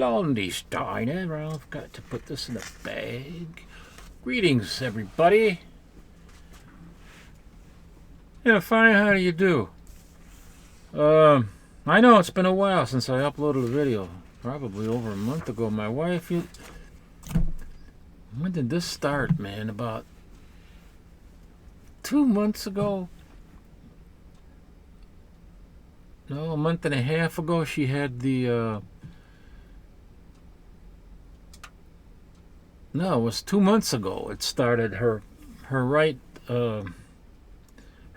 Blondestein. I've got to put this in the bag. Greetings, everybody. Yeah, fine. How do you do? I know it's been a while since I uploaded a video. Probably over a month ago. My wife, when did this start, man? About 2 months ago? No, a month and a half ago, she had the, no, it was 2 months ago. It started her right, her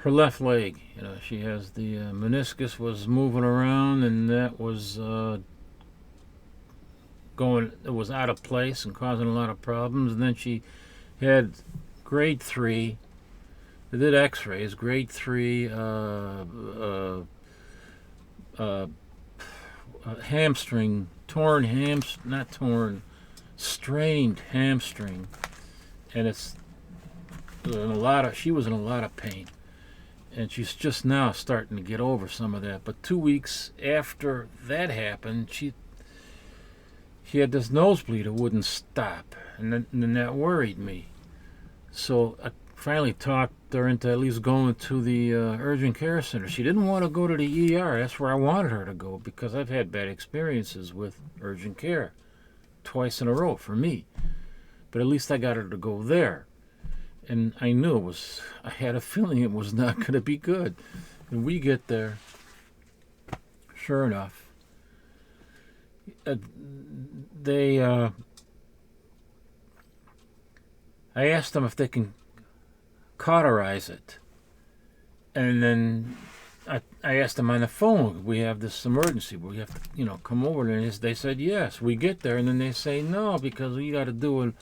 left leg. You know, she has the meniscus was moving around, and that was it was out of place and causing a lot of problems. And then she had grade 3. They did X-rays, grade 3 hamstring, strained hamstring, and she was in a lot of pain, and she's just now starting to get over some of that. But 2 weeks after that happened, she had this nosebleed that wouldn't stop, and then that worried me. So I finally talked her into at least going to the urgent care center. She didn't want to go to the ER. That's where I wanted her to go, because I've had bad experiences with urgent care twice in a row for me. But at least I got her to go there. And I knew I had a feeling it was not going to be good. And we get there. Sure enough, I asked them if they can cauterize it, and then I asked them on the phone, we have this emergency, we have to come over, and they said yes. We get there, and then they say no, because we got to do an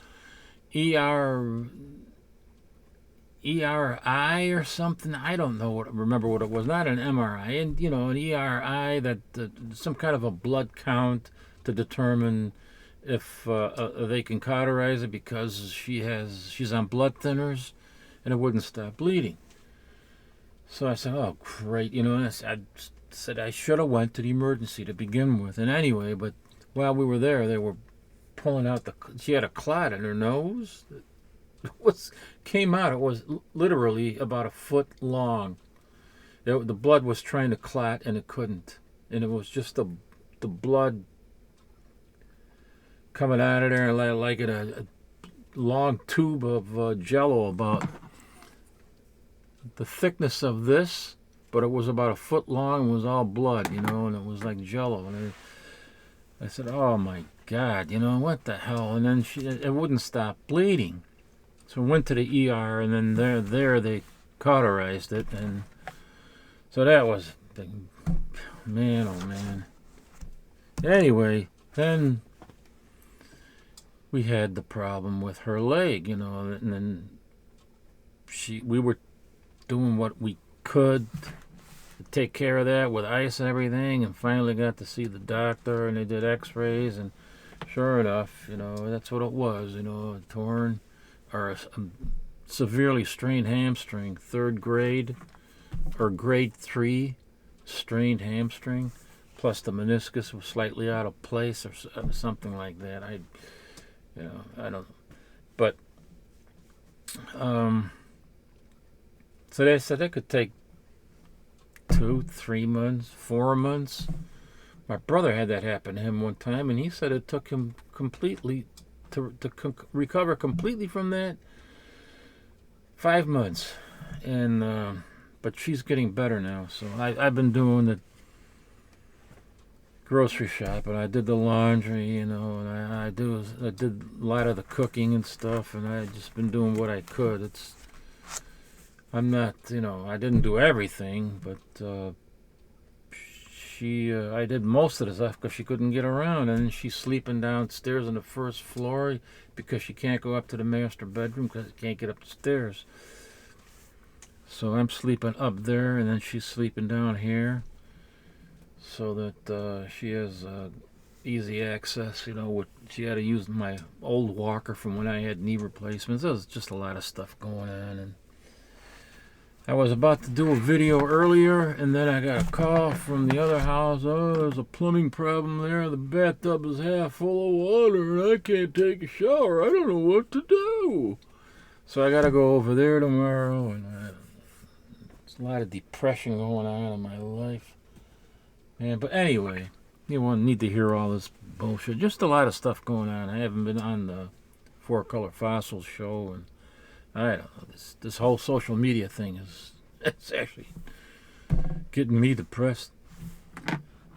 ERI or something. I don't remember what it was. Not an MRI, and an ERI, that some kind of a blood count to determine if they can cauterize it, because she's on blood thinners, and it wouldn't stop bleeding. So I said, oh, great. I said I should have went to the emergency to begin with. And anyway, but while we were there, they were pulling out she had a clot in her nose. Came out. It was literally about a foot long. The blood was trying to clot, and it couldn't. And it was just the blood coming out of there like in a long tube of Jello, about the thickness of this, but it was about a foot long and was all blood, and it was like Jello. And I said, oh my God, what the hell? And then it wouldn't stop bleeding. So we went to the ER, and then there they cauterized it, and so that was man, oh man. Anyway, then we had the problem with her leg, and then we were doing what we could to take care of that with ice and everything, and finally got to see the doctor, and they did X-rays, and sure enough, that's what it was, a torn or a severely strained hamstring, 3rd grade or grade 3 strained hamstring, plus the meniscus was slightly out of place or something like that. I don't, but so they said it could take 2, 3 months, 4 months. My brother had that happen to him one time, and he said it took him completely to recover completely from that 5 months. And but she's getting better now. So I've been doing the grocery shop, and I did the laundry, and I did a lot of the cooking and stuff, and I just been doing what I could. I'm not, I didn't do everything, but I did most of the stuff because she couldn't get around, and then she's sleeping downstairs on the 1st floor because she can't go up to the master bedroom because she can't get up the stairs. So I'm sleeping up there, and then she's sleeping down here, so that she has easy access. She had to use my old walker from when I had knee replacements. There was just a lot of stuff going on, and I was about to do a video earlier, and then I got a call from the other house. Oh, there's a plumbing problem there. The bathtub is half full of water, and I can't take a shower. I don't know what to do. So I got to go over there tomorrow, and there's a lot of depression going on in my life. Man, but anyway, you won't need to hear all this bullshit. Just a lot of stuff going on. I haven't been on the Four Color Fossils show, and I don't know. This whole social media thing it's actually getting me depressed.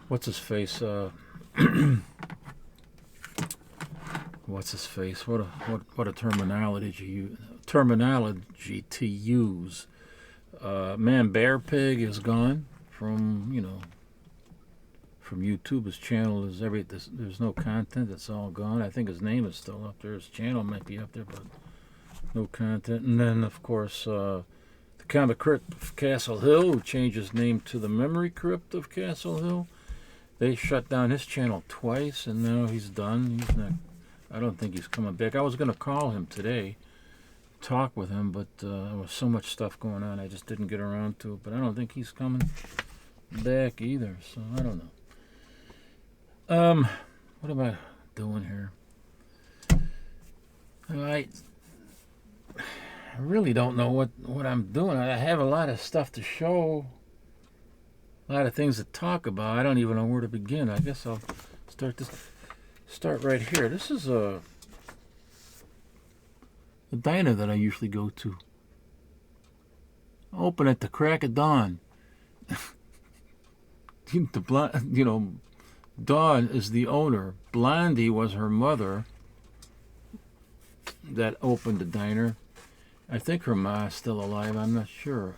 What's his face? What's his face? What a terminology to use. Man, Bear Pig is gone from YouTube. His channel is there's no content. It's all gone. I think his name is still up there. His channel might be up there, but no content. And then, of course, the Comic Crypt of Castle Hill, who changed his name to the Memory Crypt of Castle Hill. They shut down his channel twice, and now he's done. He's not. I don't think he's coming back. I was going to call him today, talk with him, but there was so much stuff going on, I just didn't get around to it. But I don't think he's coming back either, so I don't know. What am I doing here? I really don't know what I'm doing. I have a lot of stuff to show, a lot of things to talk about. I don't even know where to begin. I guess I'll start right here. This is a diner that I usually go to. Open at the crack of dawn. Dawn is the owner. Blondie was her mother that opened the diner. I think her ma's still alive. I'm not sure.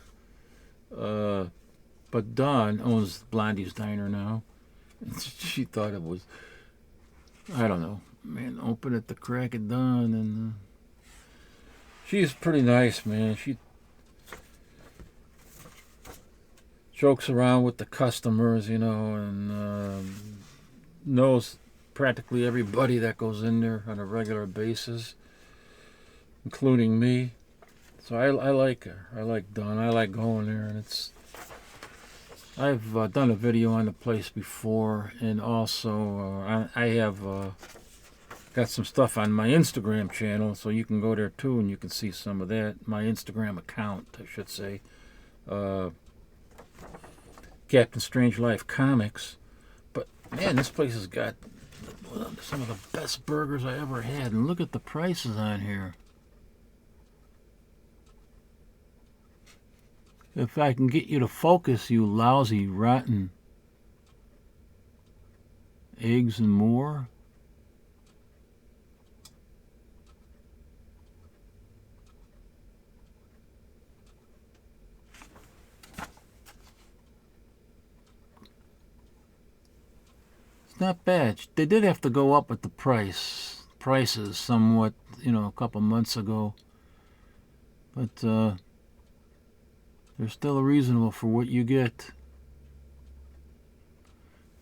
But Dawn owns Blondie's Diner now. She thought it was, I don't know, man, open at the crack of dawn. And she's pretty nice, man. She jokes around with the customers, and knows practically everybody that goes in there on a regular basis, including me. So I like her. I like Dawn. I like going there, and I've done a video on the place before, and also I have got some stuff on my Instagram channel, so you can go there too, and you can see some of that. My Instagram account, I should say, Captain Strangelife Comics. But man, this place has got some of the best burgers I ever had, and look at the prices on here. If I can get you to focus, you lousy, rotten eggs and more. It's not bad. They did have to go up with the prices somewhat, a couple months ago. But they're still reasonable for what you get.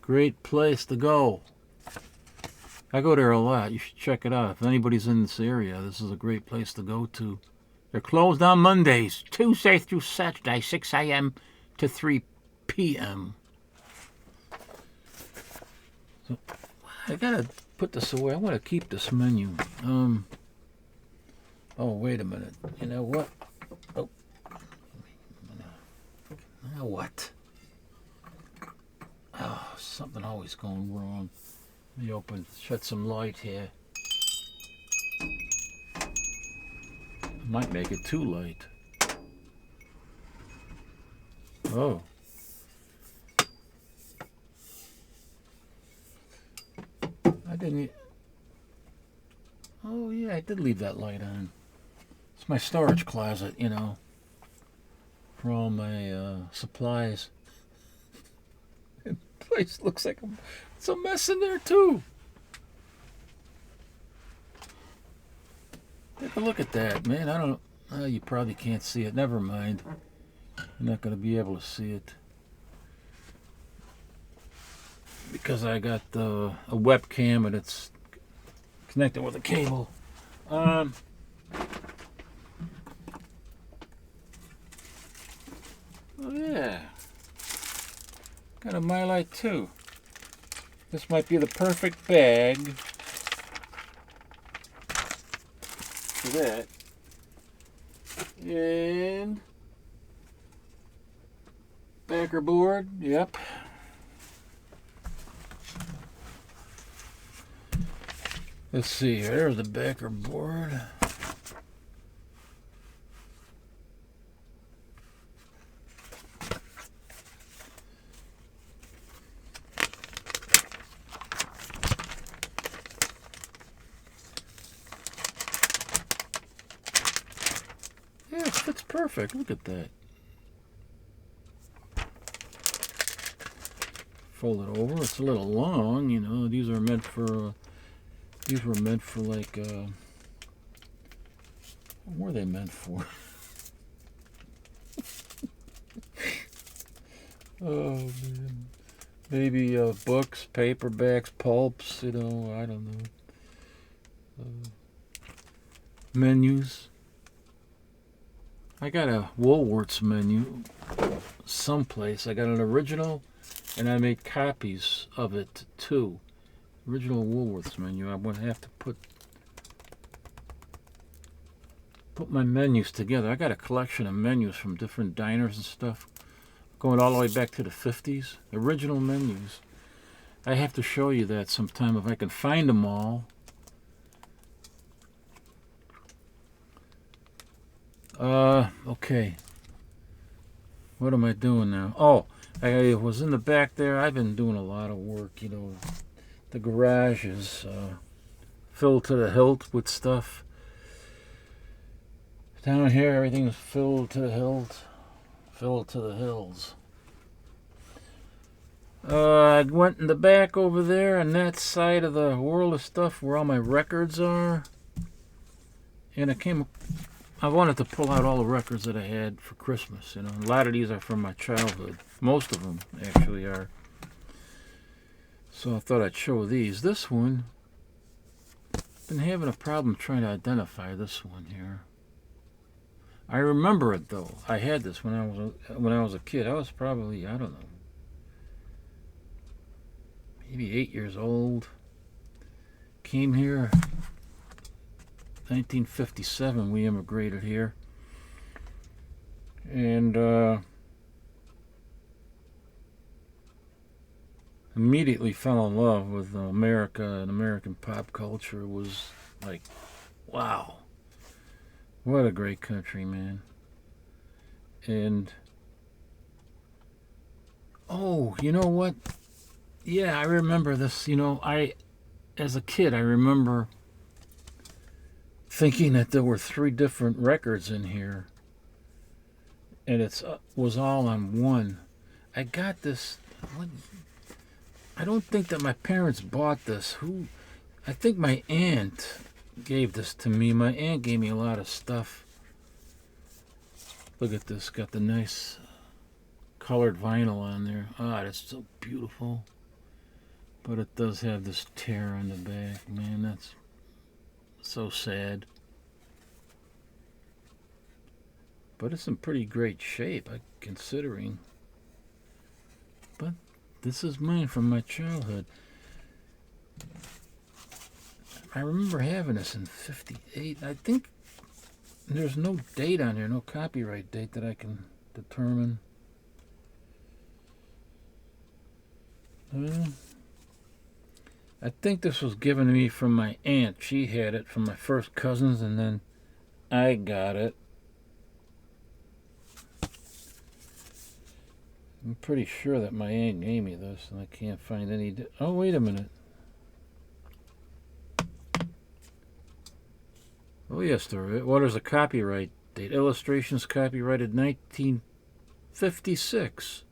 Great place to go. I go there a lot. You should check it out. If anybody's in this area, this is a great place to go to. They're closed on Mondays, Tuesday through Saturday, 6 a.m. to 3 p.m. So, I gotta put this away. I want to keep this menu. Oh, wait a minute. You know what? Oh. Now what? Oh, something always going wrong. Let me shut some light here. I might make it too light. Oh. I didn't. Oh, yeah, I did leave that light on. It's my storage closet, for all my supplies. The place looks like it's a mess in there too. Take a look at that, man. I don't. You probably can't see it. Never mind. You're not going to be able to see it because I got a webcam and it's connected with a cable. Oh yeah. Got a My Light too. This might be the perfect bag for that. And backer board, yep. Let's see, there's the backer board. Yeah, it fits perfect. Look at that. Fold it over. It's a little long, you know. These are meant for. These were meant for like. What were they meant for? Oh man. Maybe books, paperbacks, pulps. You know, I don't know. Menus. I got a Woolworths menu someplace. I got an original, and I made copies of it too. Original Woolworths menu. I would have to put my menus together. I got a collection of menus from different diners and stuff, going all the way back to the 50s. Original menus. I have to show you that sometime if I can find them all. Okay. What am I doing now? Oh, I was in the back there. I've been doing a lot of work, you know. The garage is filled to the hilt with stuff. Down here, everything's filled to the hilt. Filled to the hills. I went in the back over there, on that side of the world of stuff where all my records are. And I wanted to pull out all the records that I had for Christmas. You know, a lot of these are from my childhood. Most of them actually are. So I thought I'd show these. This one, been having a problem trying to identify this one here. I remember it though. I had this when I was a kid. I was probably, I don't know, maybe 8 years old. Came here 1957, we immigrated here, and immediately fell in love with America and American pop culture. It was like, wow, what a great country, man. And oh, you know what? Yeah, I remember this. You know, as a kid, I remember thinking that there were 3 different records in here, and it was all on one. I got this. I don't think that my parents bought this. I think my aunt gave this to me. My aunt gave me a lot of stuff. Look at this. Got the nice colored vinyl on there. Ah, that's so beautiful. But it does have this tear on the back. Man, that's so sad. But it's in pretty great shape, considering. But this is mine from my childhood. I remember having this in 58. I think there's no date on here, no copyright date that I can determine. I think this was given to me from my aunt. She had it from my first cousins, and then I got it. I'm pretty sure that my aunt gave me this, and I can't find any. Oh, wait a minute. Oh, yes, there is. What is the copyright date? Illustrations copyrighted 1956.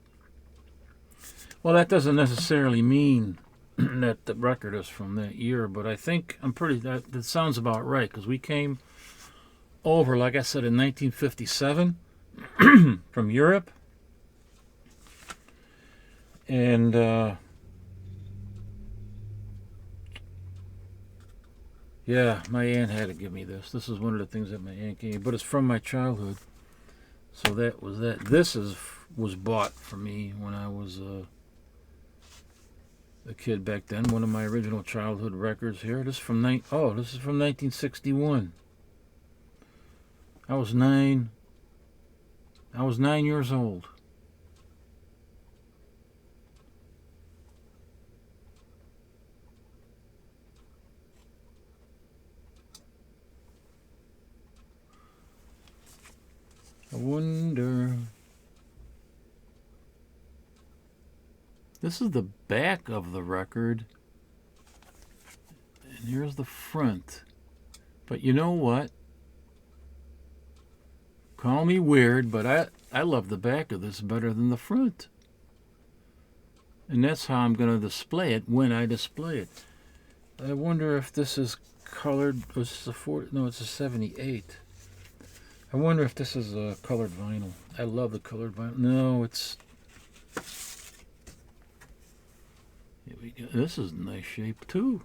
Well, that doesn't necessarily mean that the record is from that year, but I think that sounds about right, because we came over, like I said, in 1957 from Europe. And yeah, my aunt had to give me this. This is one of the things that my aunt gave me, but it's from my childhood. So that was that. This is was bought for me when I was a kid back then. One of my original childhood records here. This is from this is from 1961. I was 9 years old. I wonder. This is the back of the record. And here's the front. But you know what? Call me weird, but I love the back of this better than the front. And that's how I'm going to display it when I display it. I wonder if this is colored. It's a 78. I wonder if this is a colored vinyl. I love the colored vinyl. No, it's... Here we go. This is in nice shape too.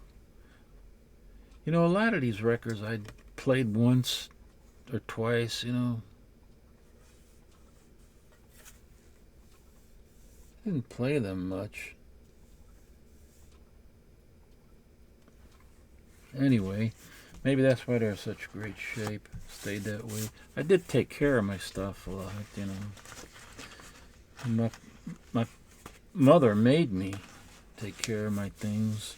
You know, a lot of these records I played once or twice, you know. Didn't play them much. Anyway, maybe that's why they're such great shape. Stayed that way. I did take care of my stuff a lot, you know. My mother made me take care of my things.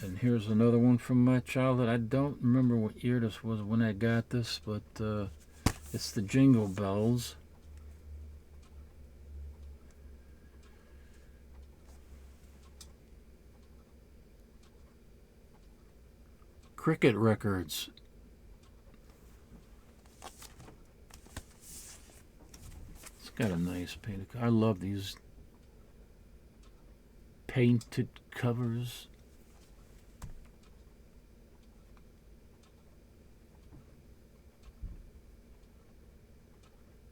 And here's another one from my childhood. I don't remember what year this was when I got this, but it's the Jingle Bells. Cricket Records. It's got a nice painted. I love these painted covers.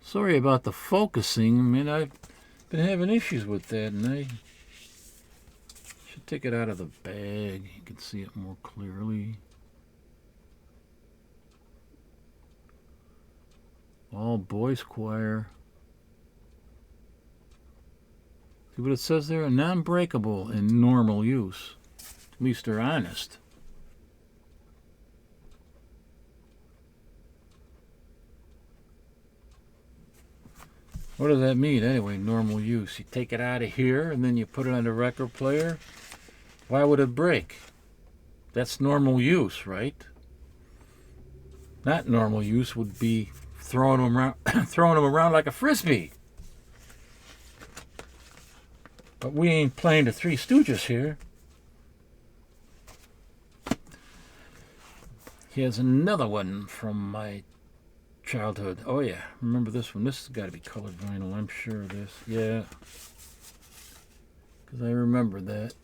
Sorry about the focusing. I mean, I've been having issues with that, and I should take it out of the bag. You can see it more clearly. All boys choir. See what it says there? Non-breakable in normal use. At least they're honest. What does that mean anyway, normal use? You take it out of here and then you put it on the record player. Why would it break? That's normal use, right? Not normal use would be throwing them around like a frisbee. But we ain't playing the Three Stooges here. Here's another one from my childhood. Oh yeah, remember this one? This has got to be colored vinyl, I'm sure of this. Yeah, because I remember that.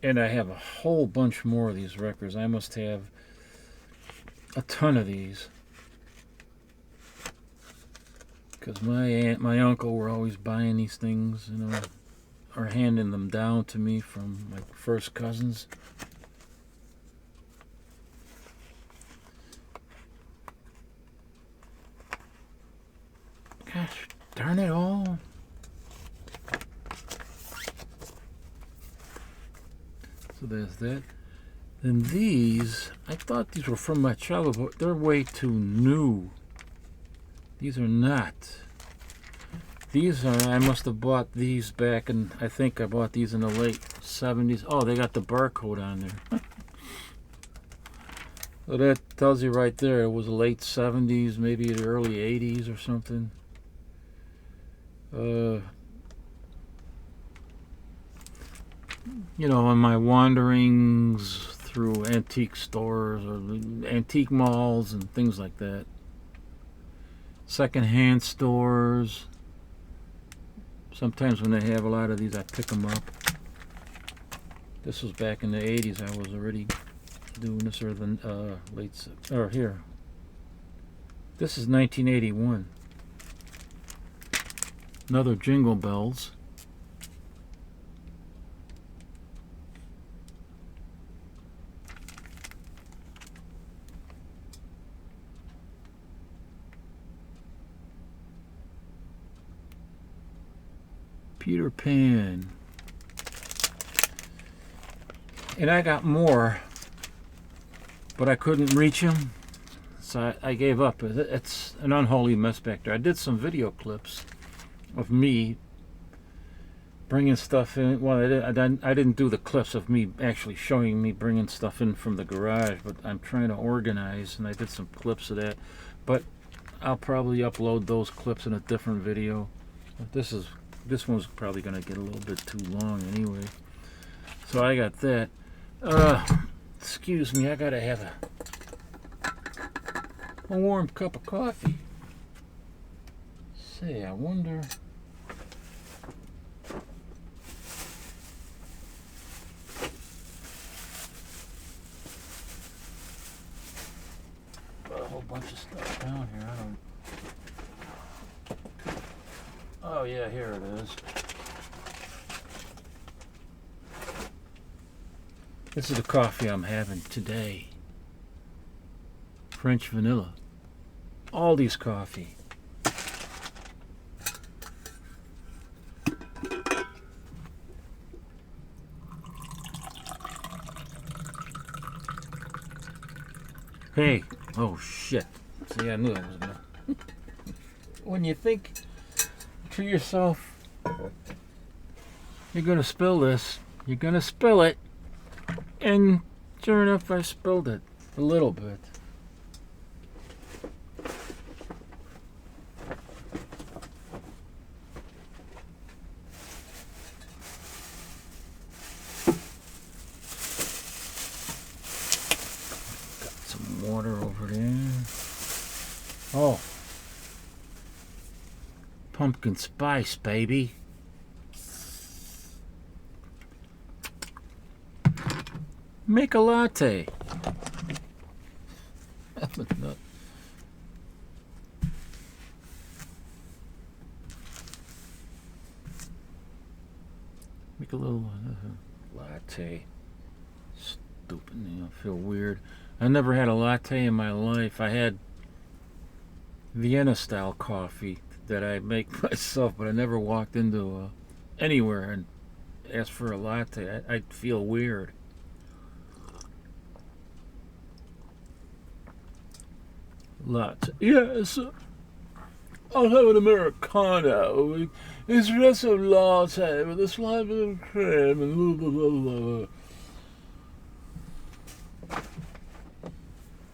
And I have a whole bunch more of these records. I must have a ton of these. Because my aunt, my uncle were always buying these things, you know, or handing them down to me from my first cousins. Gosh, darn it all. So there's that. And these, I thought these were from my childhood, but they're way too new. These are not. These are, I must have bought these back in, I think I bought these in the late 70s. Oh, they got the barcode on there. So that tells you right there, it was the late 70s, maybe the early 80s or something. You know, on my wanderings through antique stores or antique malls and things like that. Secondhand stores. Sometimes when they have a lot of these, I pick them up. This was back in the 80s. I was already doing this, or the or here. This is 1981. Another Jingle Bells. Peter Pan. And I got more, but I couldn't reach them, so I gave up. It's an unholy mess back there. I did some video clips of me bringing stuff in. Well, I didn't do the clips of me actually showing me bringing stuff in from the garage, but I'm trying to organize, and I did some clips of that. But I'll probably upload those clips in a different video. This one's probably going to get a little bit too long anyway. So I got that. Excuse me, I gotta have a warm cup of coffee. Say, I wonder. Got a whole bunch of stuff down here. Oh yeah, here it is. This is the coffee I'm having today. French vanilla. Aldi's coffee. Hey, oh shit. See, I knew I was gonna. When you think to yourself, you're gonna spill this, you're gonna spill it. And sure enough, I spilled it a little bit. Got some water over there. Oh, pumpkin spice, baby. Make a latte. Make a little latte. Stupid, I feel weird. I never had a latte in my life. I had Vienna style coffee that I make myself, but I never walked into anywhere and asked for a latte. I'd feel weird. Latte. Yes. I'll have an Americano. Espresso latte with a slice of cream and blah, blah, blah, blah.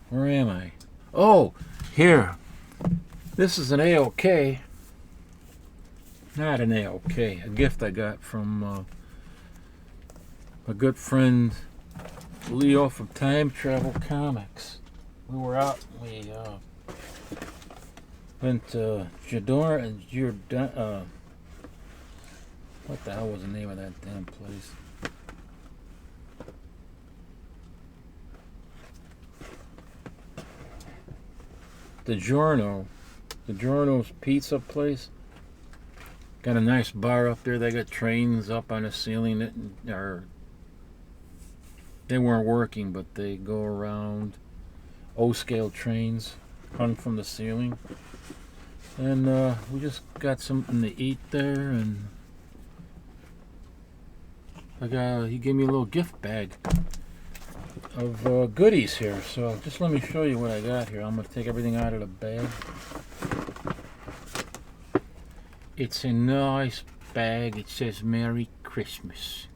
Where am I? Oh, here. This is an AOK. Not an AOK. A gift I got from a good friend, Leo from Time Travel Comics. We were out and we went to Jador and what the hell was the name of that damn place? DiGiorno's pizza place. Got a nice bar up there. They got trains up on the ceiling that they weren't working, but they go around. O-scale trains hung from the ceiling, and we just got something to eat there, and he gave me a little gift bag of goodies here. So just let me show you what I got here. I'm gonna take everything out of the bag. It's a nice bag. It says Merry Christmas.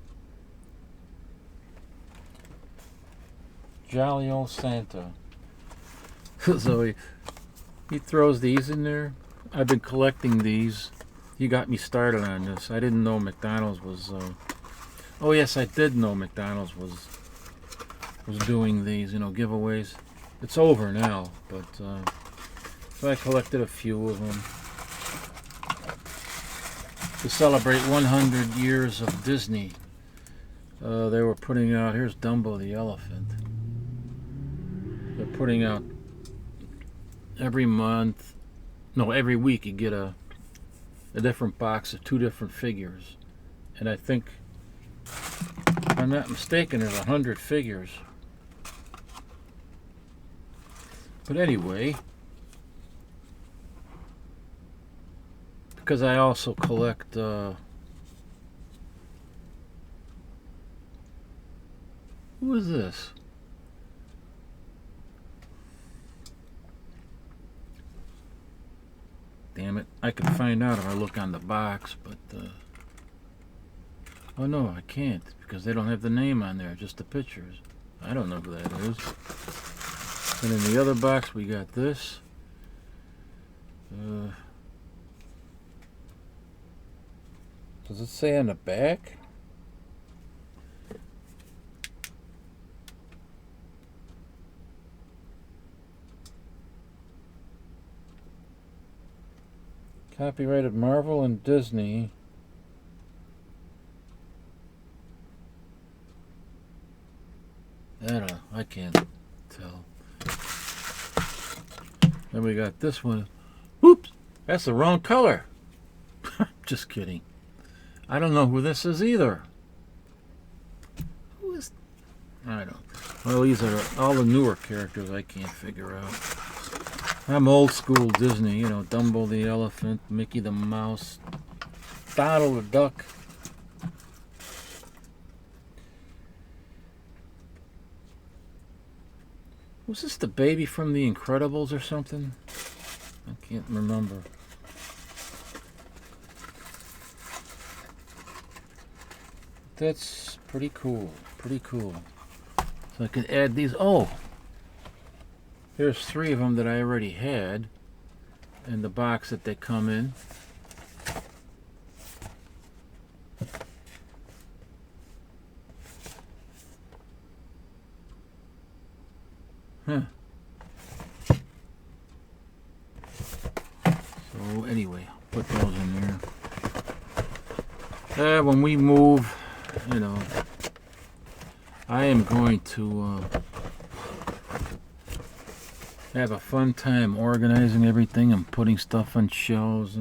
Jolly old Santa. So he throws these in there. I've been collecting these. He got me started on this. I didn't know McDonald's was oh yes, I did know McDonald's was doing these, giveaways. It's over now, but so I collected a few of them to celebrate 100 years of Disney. They were putting out, here's Dumbo the elephant. They're putting out every week you get a a different box of 2 different figures. And I think, if I'm not mistaken, there's 100 figures. But anyway, because I also collect who is this? Damn it, I can find out if I look on the box, but oh no, I can't, because they don't have the name on there, just the pictures. I don't know who that is. And in the other box we got this. Does it say on the back? Copyrighted Marvel and Disney. I don't know, I can't tell. Then we got this one. Whoops! That's the wrong color. Just kidding. I don't know who this is either. Who is... I don't know. Well, these are all the newer characters I can't figure out. I'm old school Disney, you know, Dumbo the elephant, Mickey the mouse, Donald the duck. Was this the baby from The Incredibles or something? I can't remember. That's pretty cool. Pretty cool. So I could add these. Oh! Here's 3 of them that I already had in the box that they come in. Huh. So anyway, I'll put those in there. When we move, you know, I am going to have a fun time organizing everything and putting stuff on shelves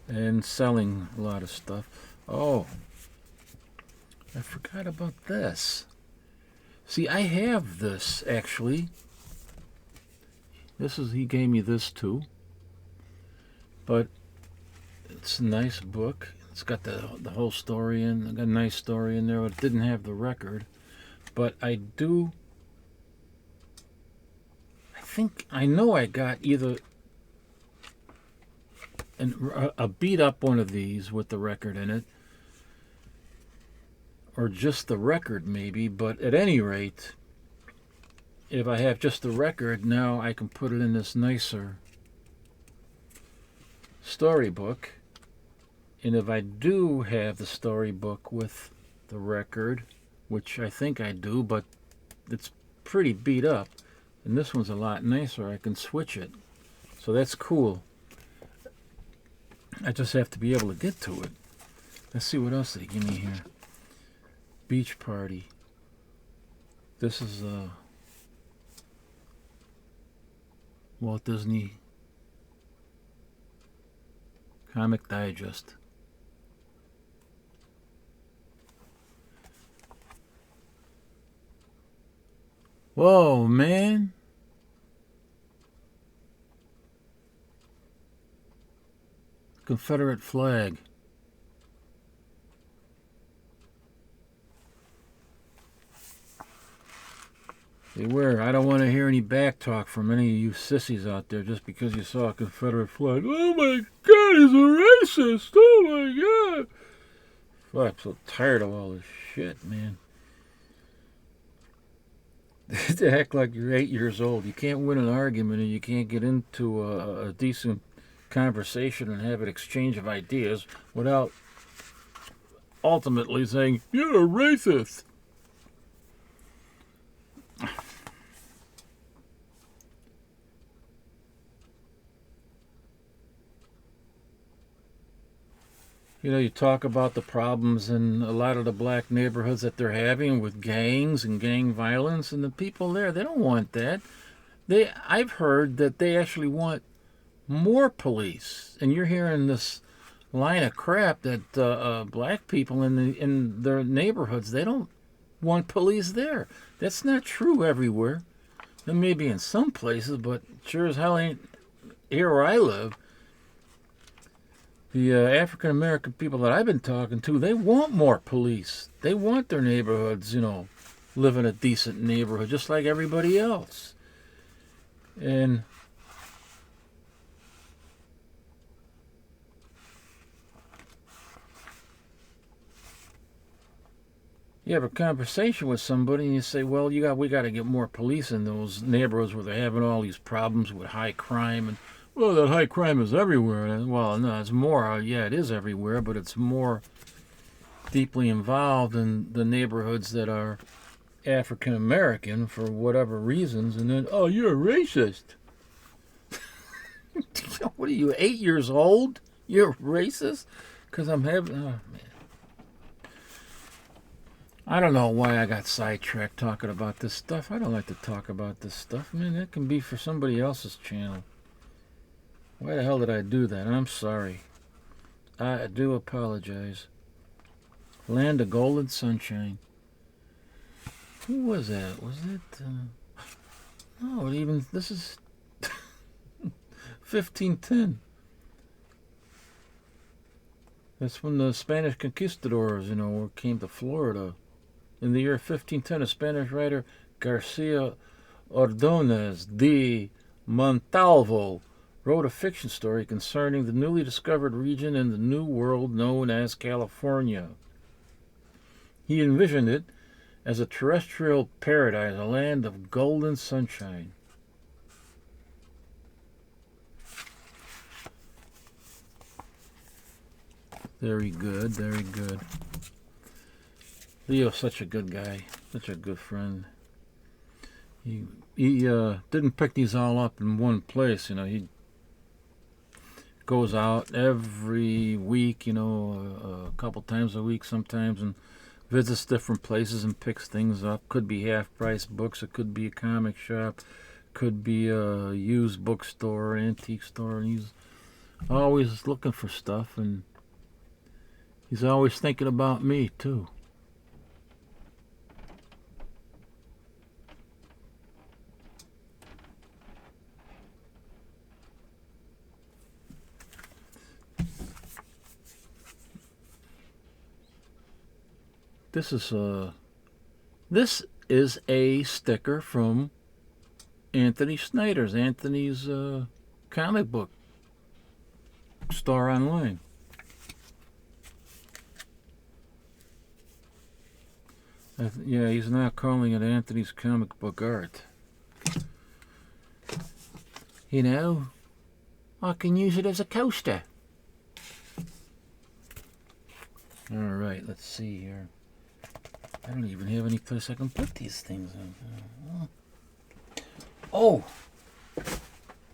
and selling a lot of stuff. Oh, I forgot about this. See, I have this actually. He gave me this too. But it's a nice book. It's got the whole story in. Got a nice story in there, but it didn't have the record. But I know I got either a beat up one of these with the record in it, or just the record maybe, but at any rate, if I have just the record, now I can put it in this nicer storybook. And if I do have the storybook with the record, which I think I do, but it's pretty beat up, and this one's a lot nicer, I can switch it. So that's cool. I just have to be able to get to it. Let's see what else they give me here. Beach Party. This is Walt Disney Comic Digest. Whoa, man. Confederate flag. Beware, I don't want to hear any back talk from any of you sissies out there just because you saw a Confederate flag. Oh my God, he's a racist. Oh my God. Fuck, I'm so tired of all this shit, man. To act like you're 8 years old. You can't win an argument and you can't get into a decent conversation and have an exchange of ideas without ultimately saying, you're a racist. You know, you talk about the problems in a lot of the black neighborhoods that they're having with gangs and gang violence, and the people there, they don't want that. I've heard that they actually want more police. And you're hearing this line of crap that black people in their neighborhoods, they don't want police there. That's not true everywhere. It may be in some places, but sure as hell ain't here where I live. The African American people that I've been talking to, they want more police. They want their neighborhoods, live in a decent neighborhood just like everybody else. And you have a conversation with somebody and you say, well, we got to get more police in those neighborhoods where they're having all these problems with high crime. And, well, that high crime is everywhere. And, well, no, it's more. Yeah, it is everywhere, but it's more deeply involved in the neighborhoods that are African American for whatever reasons. And then, oh, you're a racist. What are you, 8 years old? You're racist? Because I'm having... Oh, man. I don't know why I got sidetracked talking about this stuff. I don't like to talk about this stuff. Man, that can be for somebody else's channel. Why the hell did I do that? I'm sorry. I do apologize. Land of Golden Sunshine. Who was that? Was it... no, this is... 1510. That's when the Spanish conquistadors, came to Florida. In the year 1510, a Spanish writer, Garcia Ordonez de Montalvo, wrote a fiction story concerning the newly discovered region in the New World known as California. He envisioned it as a terrestrial paradise, a land of golden sunshine. Very good, very good. Leo's such a good guy, such a good friend. He didn't pick these all up in one place, he goes out every week, a couple times a week sometimes, and visits different places and picks things up. Could be half-price books, it could be a comic shop, could be a used bookstore, antique store, and he's always looking for stuff, and he's always thinking about me, too. This is a sticker from Anthony's comic book store online. Yeah, he's now calling it Anthony's Comic Book Art. I can use it as a coaster. Alright, let's see here. I don't even have any place I can put these things in. Oh!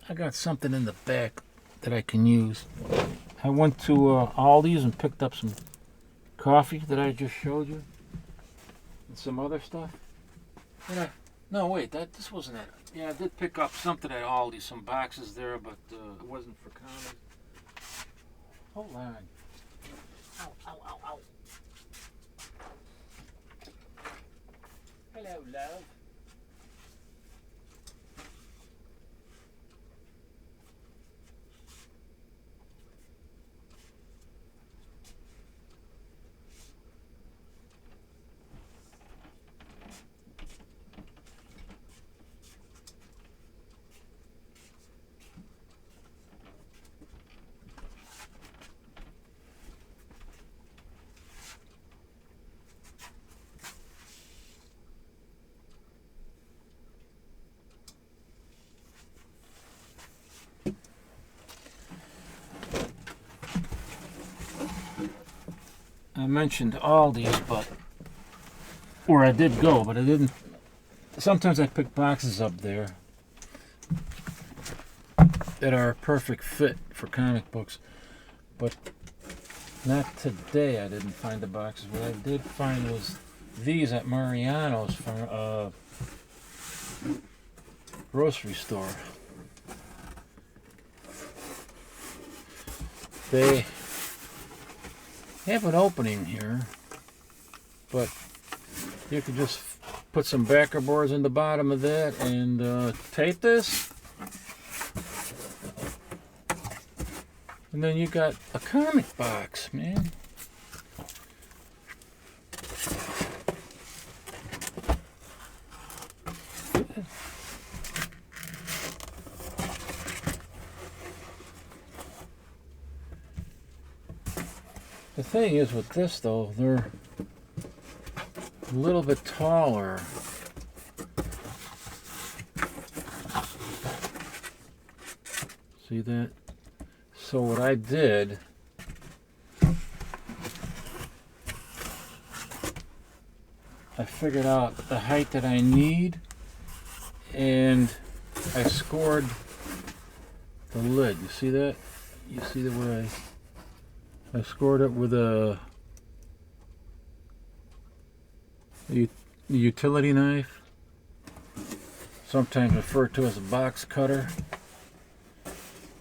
I got something in the back that I can use. I went to Aldi's and picked up some coffee that I just showed you. And some other stuff. No, wait, this wasn't it. Yeah, I did pick up something at Aldi, some boxes there, but it wasn't for comics. Hold on. Ow, ow, ow, ow. Hello, love. I mentioned Aldi's, where I did go, but I didn't. Sometimes I pick boxes up there that are a perfect fit for comic books, but not today. I didn't find the boxes. What I did find was these at Mariano's from grocery store. they have an opening here, but you can just put some backer boards in the bottom of that and tape this, and then you got a comic box, man. The thing is with this though, they're a little bit taller. See that? So what I did, I figured out the height that I need, and I scored the lid. You see that? You see the way I scored it with a utility knife, sometimes referred to as a box cutter.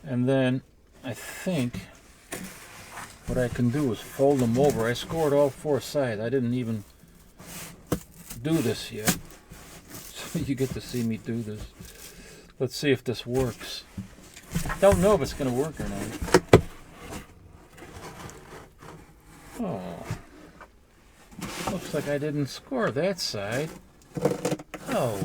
And then I think what I can do is fold them over. I scored all four sides. I didn't even do this yet, so you get to see me do this. Let's see if this works. Don't know if it's going to work or not. Oh, looks like I didn't score that side. Oh.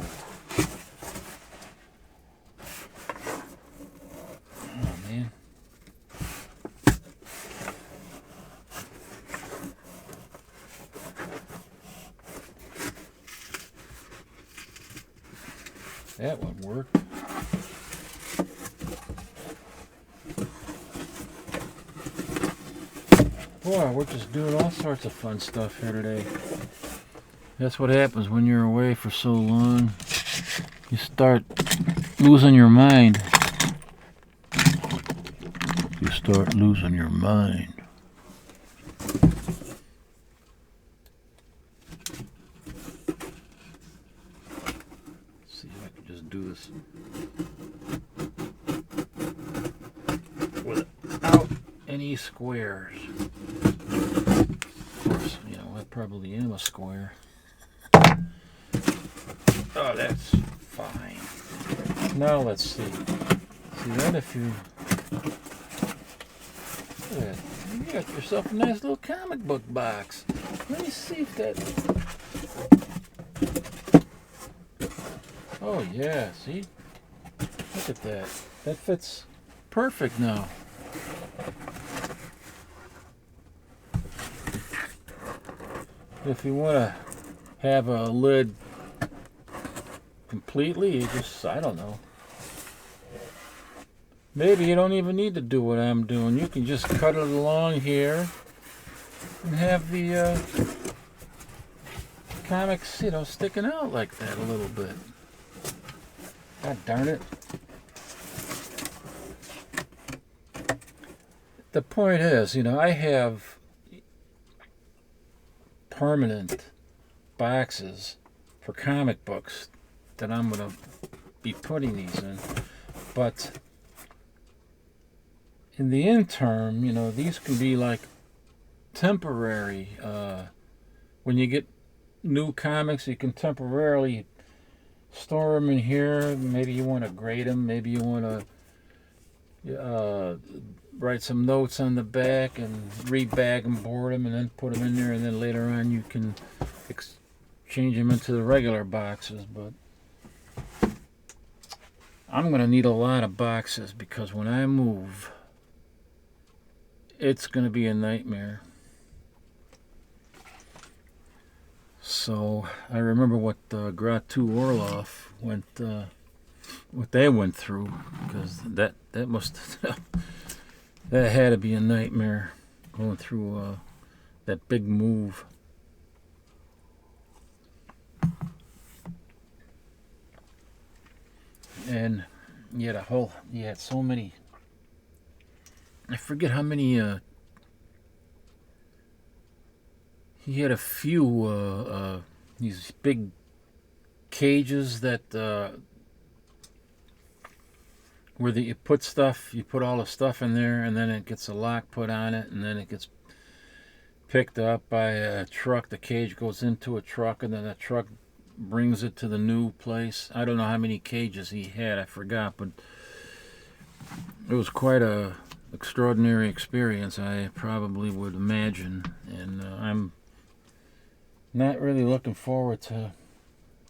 Oh, man. That one worked. Boy, we're just doing all sorts of fun stuff here today. That's what happens when you're away for so long. You start losing your mind. You start losing your mind. Let's see if I can just do this without any squares. Of course, you know, I probably am a square. Oh, that's fine. Now let's see. See, then if you... Look at that. You got yourself a nice little comic book box. Let me see if that... Oh, yeah, see? Look at that. That fits perfect now. If you want to have a lid completely, you just, I don't know. Maybe you don't even need to do what I'm doing. You can just cut it along here and have the comics, you know, sticking out like that a little bit. God darn it. The point is, you know, I have permanent boxes for comic books that I'm going to be putting these in. But in the interim, you know, these can be like temporary. When you get new comics, you can temporarily store them in here. Maybe you want to grade them. Maybe you want to write some notes on the back and rebag and board them and then put them in there, and then later on you can change them into the regular boxes. But I'm going to need a lot of boxes because when I move, it's going to be a nightmare. So I remember what Gratu Orloff what they went through, because that must that had to be a nightmare, going through that big move. And you had so many, I forget how many, he had a few these big cages that where you put stuff, you put all the stuff in there, and then it gets a lock put on it, and then it gets picked up by a truck. The cage goes into a truck, and then that truck brings it to the new place. I don't know how many cages he had, I forgot, but it was quite a extraordinary experience, I probably would imagine, and I'm not really looking forward to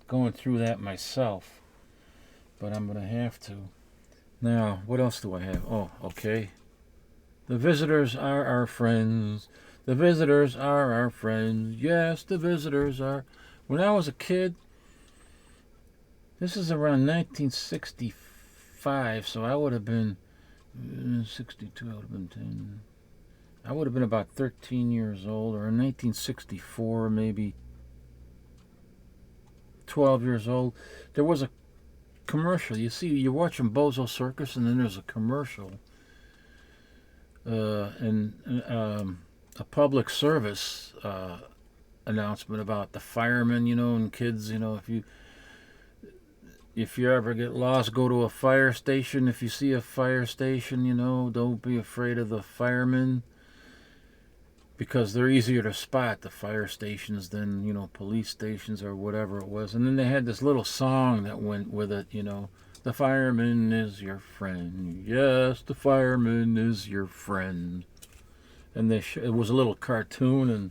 going through that myself, but I'm going to have to. Now, what else do I have? Oh, okay. The visitors are our friends. The visitors are our friends. Yes, the visitors are. When I was a kid, this is around 1965, so I would have been 62, I would have been 10. I would have been about 13 years old, or in 1964, maybe 12 years old. There was a commercial. You see, you're watching Bozo Circus, and then there's a commercial, and a public service announcement about the firemen, and kids, if you ever get lost, go to a fire station. If you see a fire station, don't be afraid of the firemen, because they're easier to spot, the fire stations, than, police stations or whatever it was. And then they had this little song that went with it, the fireman is your friend. Yes, the fireman is your friend. And it was a little cartoon, and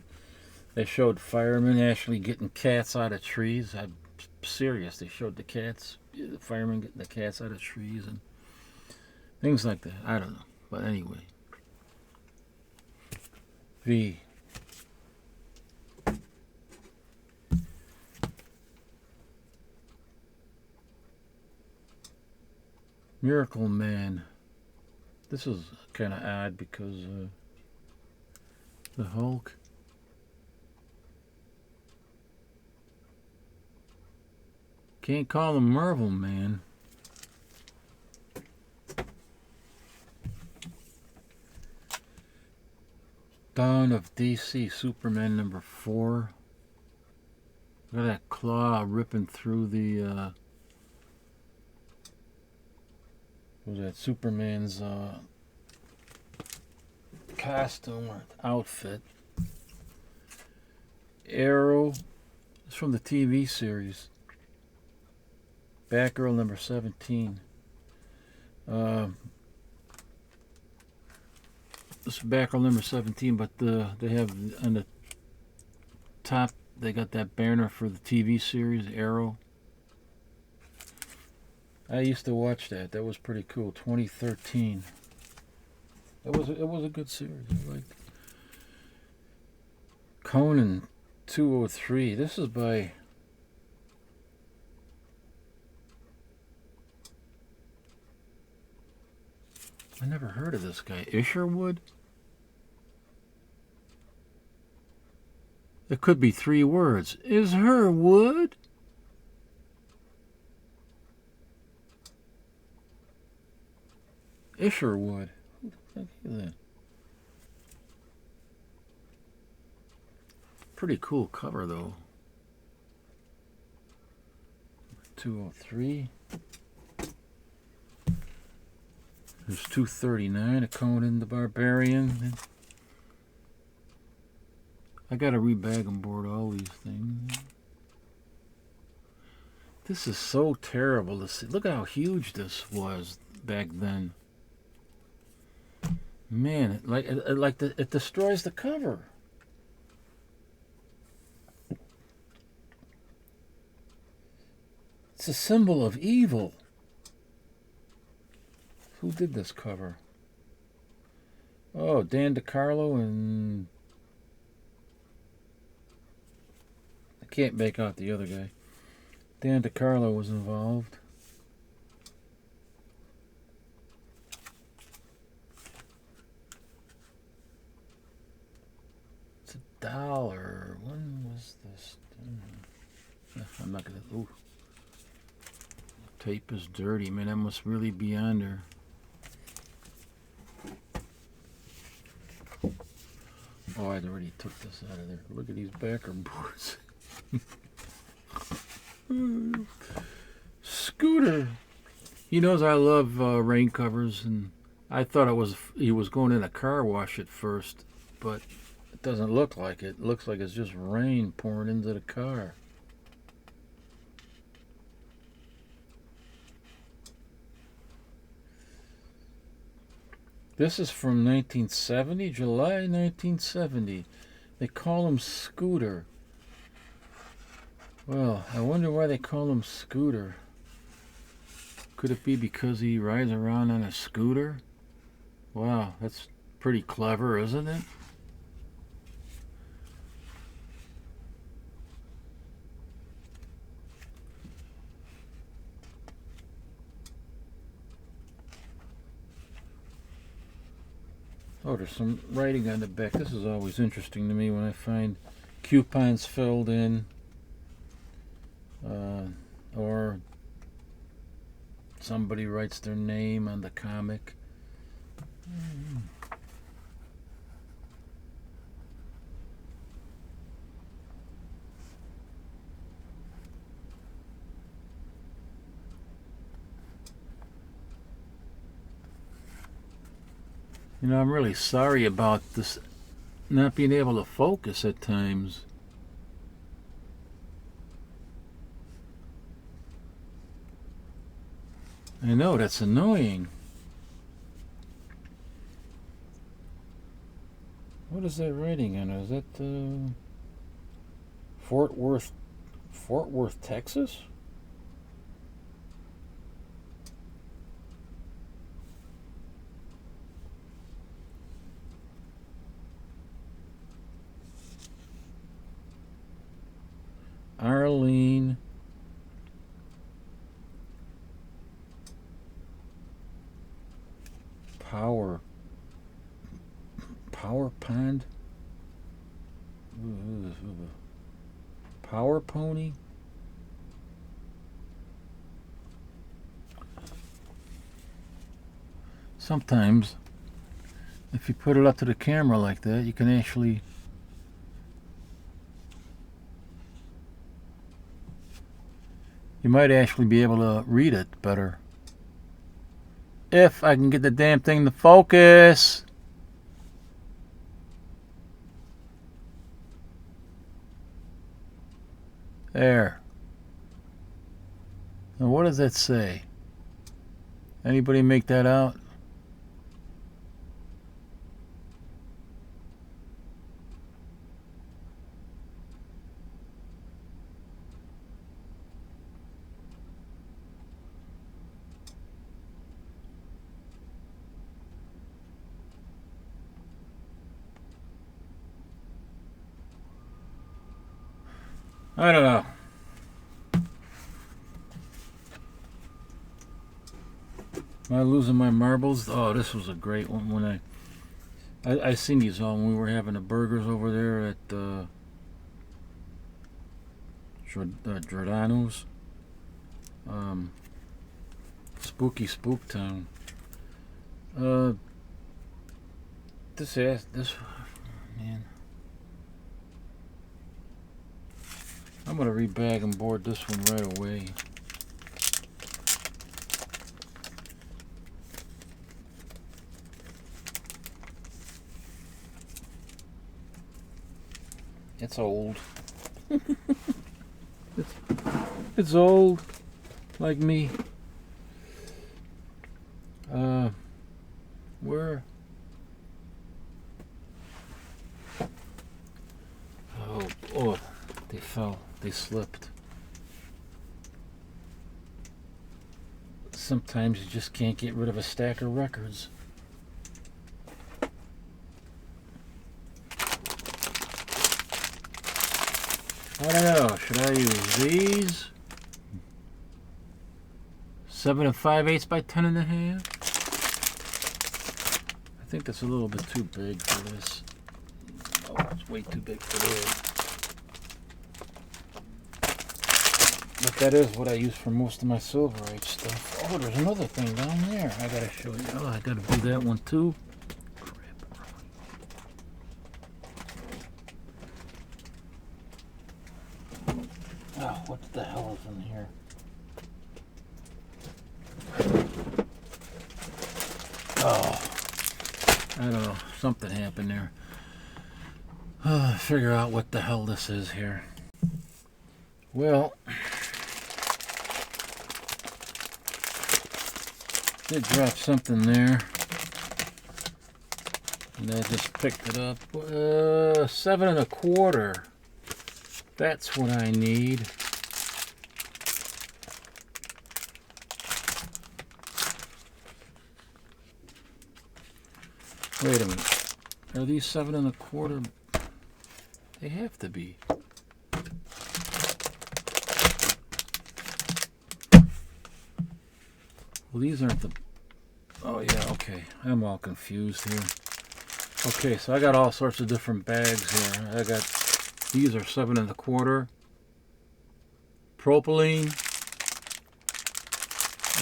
they showed firemen actually getting cats out of trees. I'm serious. They showed the firemen getting the cats out of trees and things like that. I don't know. But anyway. V. Miracle Man. This is kind of odd because the Hulk. Can't call him Marvel Man. Dawn of DC, Superman number 4. Look at that claw ripping through the what was that, Superman's costume or outfit. Arrow. It's from the TV series. Batgirl number 17. This is Batgirl number 17, but they have on the top, they got that banner for the TV series, Arrow. I used to watch that. That was pretty cool. 2013. It was a good series. I liked it. Conan 203. This is by I never heard of this guy. Isherwood? It could be 3 words. Is her wood? Isherwood. Who the fuck is that? Pretty cool cover, though. 203. There's 239, a Conan the Barbarian. I gotta rebag and board all these things. This is so terrible to see. Look how huge this was back then. Man, it destroys the cover. It's a symbol of evil. Who did this cover? Oh, Dan DeCarlo and I can't make out the other guy. Dan DeCarlo was involved. It's $1. When was this? I'm not gonna. Ooh, tape is dirty, man. That must really be on there. Oh, I already took this out of there. Look at these backer boards. Scooter. He knows I love rain covers, and I thought he was going in a car wash at first, but it doesn't look like it. It looks like it's just rain pouring into the car. This is from 1970, July 1970. They call him Scooter. Well, I wonder why they call him Scooter. Could it be because he rides around on a scooter? Wow, that's pretty clever, isn't it? Oh, there's some writing on the back. This is always interesting to me when I find coupons filled in, or somebody writes their name on the comic. You know, I'm really sorry about this not being able to focus at times. I know, that's annoying. What is that writing on? Is that Fort Worth, Texas? Arlene. Power Pond. Power Pony. Sometimes, if you put it up to the camera like that, you can actually you might actually be able to read it better. If I can get the damn thing to focus. There. Now what does that say? Anybody make that out? I don't know. Am I losing my marbles? Oh, this was a great one when I seen these all when we were having the burgers over there at Giordano's. Spooky Spook Town. This man. I'm gonna rebag and board this one right away. It's old. It's old, like me. Where? Oh, they fell. They slipped. Sometimes you just can't get rid of a stack of records. I don't know. Should I use these? 7 5/8 by 10 1/2. I think that's a little bit too big for this. Oh, it's way too big for this. But that is what I use for most of my Silver Age stuff. Oh, there's another thing down there. I gotta show you. Oh, I gotta do that one too. Oh, what the hell is in here? Oh, I don't know. Something happened there. Figure out what the hell this is here. Well, did drop something there. And I just picked it up. 7 1/4. That's what I need. Wait a minute. Are these 7 1/4? They have to be. Well, these aren't the... Oh, yeah, okay. I'm all confused here. Okay, so I got all sorts of different bags here. I got... These are 7 1/4. Propylene.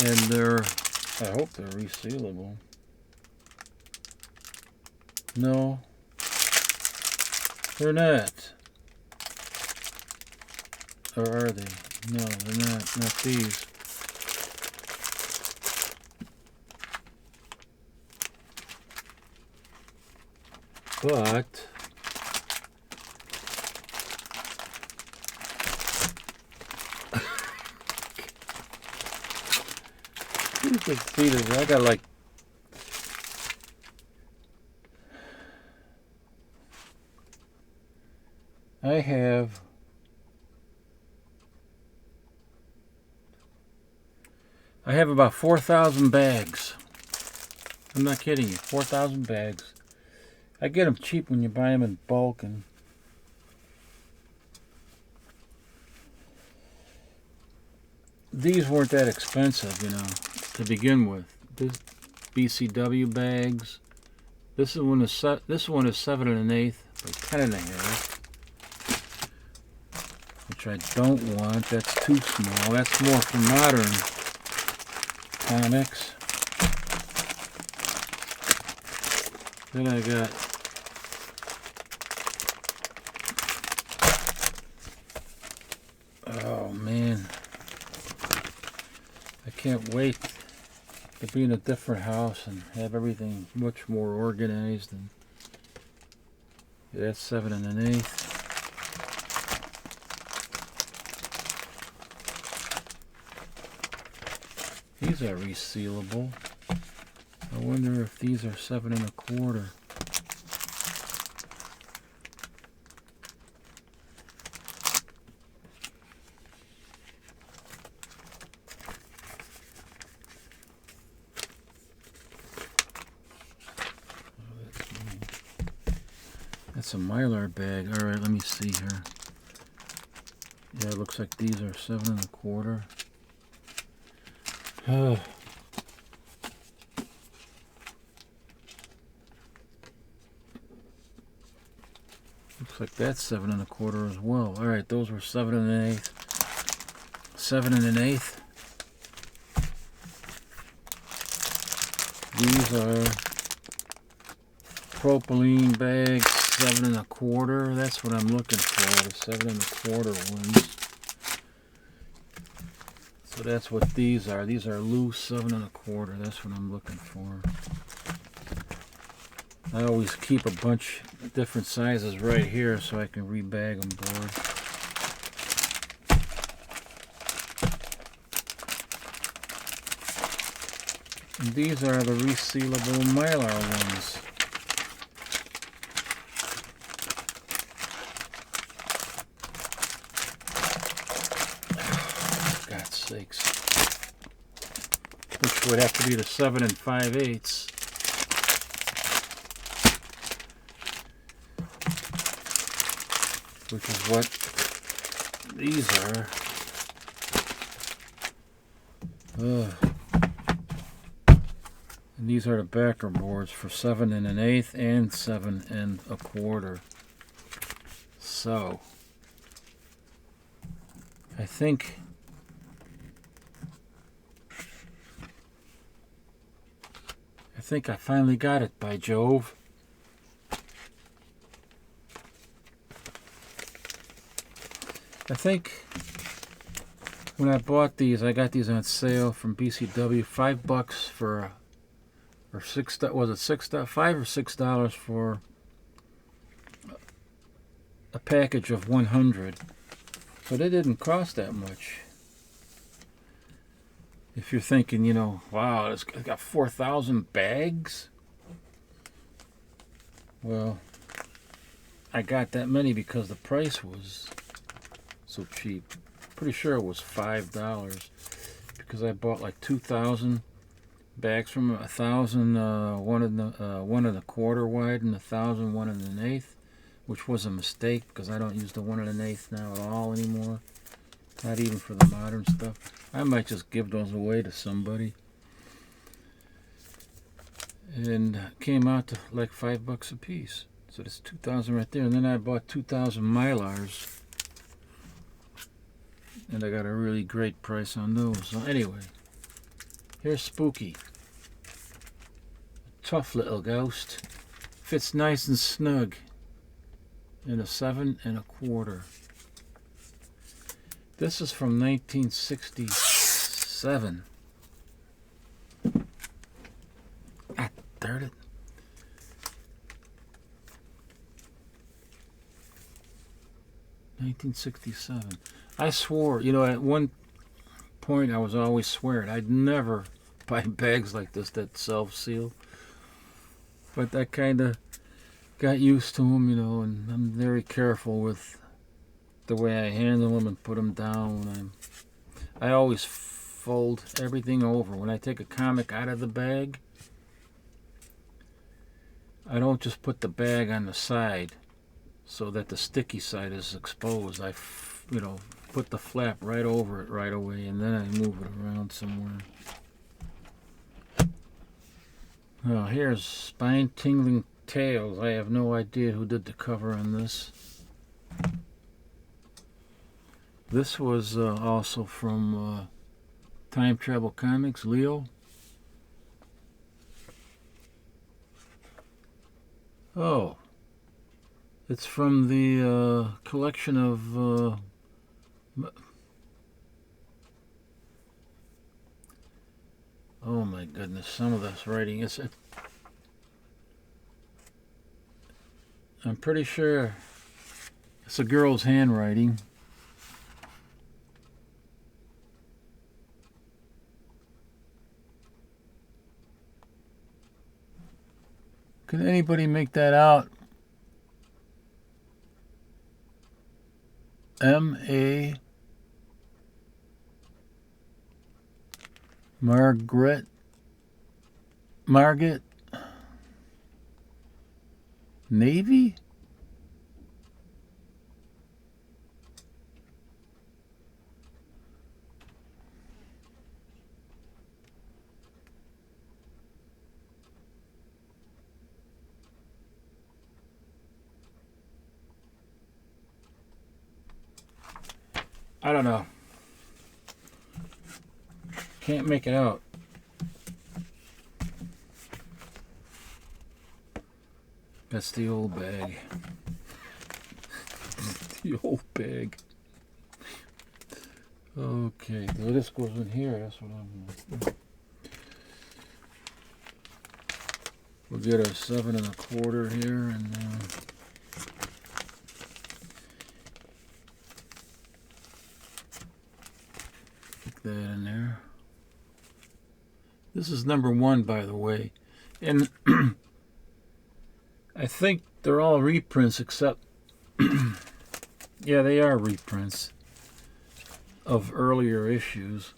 And they're... I hope they're resealable. No. They're not. Or are they? No, they're not. Not these. But you can see this. I got like I have about 4,000 bags. I'm not kidding you. 4,000 bags. I get them cheap when you buy them in bulk, and these weren't that expensive, you know, to begin with. This BCW bags. This one is 7 1/8 by 10 1/2, which I don't want. That's too small. That's more for modern comics. Then I got oh man, I can't wait to be in a different house and have everything much more organized. And that's 7 1/8. These are resealable. I wonder if these are 7 1/4. That's a Mylar bag. All right, let me see here. Yeah, it looks like these are 7 1/4. Oh. Looks like that's 7 1/4 as well. All right, those were 7 1/8. 7 1/8. These are propylene bags, 7 1/4. That's what I'm looking for, the 7 1/4 ones. So that's what these are. These are loose 7 1/4. That's what I'm looking for. I always keep a bunch of different sizes right here so I can rebag them, board. And these are the resealable Mylar ones. For God's sakes. Which would have to be the 7 5/8. Which is what these are. And these are the backer boards for 7 1/8 and 7 1/4. So I think I finally got it, by Jove. I think when I bought these, I got these on sale from BCW, $5 for or was it $5 or $6 for a package of 100. But it didn't cost that much. If you're thinking, you know, wow, it's got 4,000 bags. Well, I got that many because the price was so cheap. Pretty sure it was $5 because I bought like 2,000 bags from 1,000, one and a quarter wide, and 1,000 one and an eighth, which was a mistake because I don't use the 1 1/8 now at all anymore. Not even for the modern stuff. I might just give those away to somebody. And came out to like $5 a piece. So that's 2,000 right there. And then I bought 2,000 Mylars. And I got a really great price on those. So anyway, here's Spooky. Tough little ghost. Fits nice and snug in a 7 1/4. This is from 1967. Ah, darn it. $1967. I swore, you know, at one point I was always swearing I'd never buy bags like this that self-seal. But I kind of got used to them, you know, and I'm very careful with the way I handle them and put them down. When I always fold everything over. When I take a comic out of the bag, I don't just put the bag on the side so that the sticky side is exposed. I, you know, put the flap right over it right away, and then I move it around somewhere. Well, here's Spine Tingling Tales. I have no idea who did the cover on this. This was also from Time Travel Comics, Leo. Oh, it's from the collection of oh my goodness, some of this writing is I'm pretty sure it's a girl's handwriting. Can anybody make that out? M.A. Margaret Navy? I don't know. Can't make it out. That's the old bag. The old bag. Okay, so this goes in here. That's what I'm gonna do. We'll get a 7 1/4 here, and stick that in there. This is number 1, by the way, and I think they're all reprints except, yeah, they are reprints of earlier issues.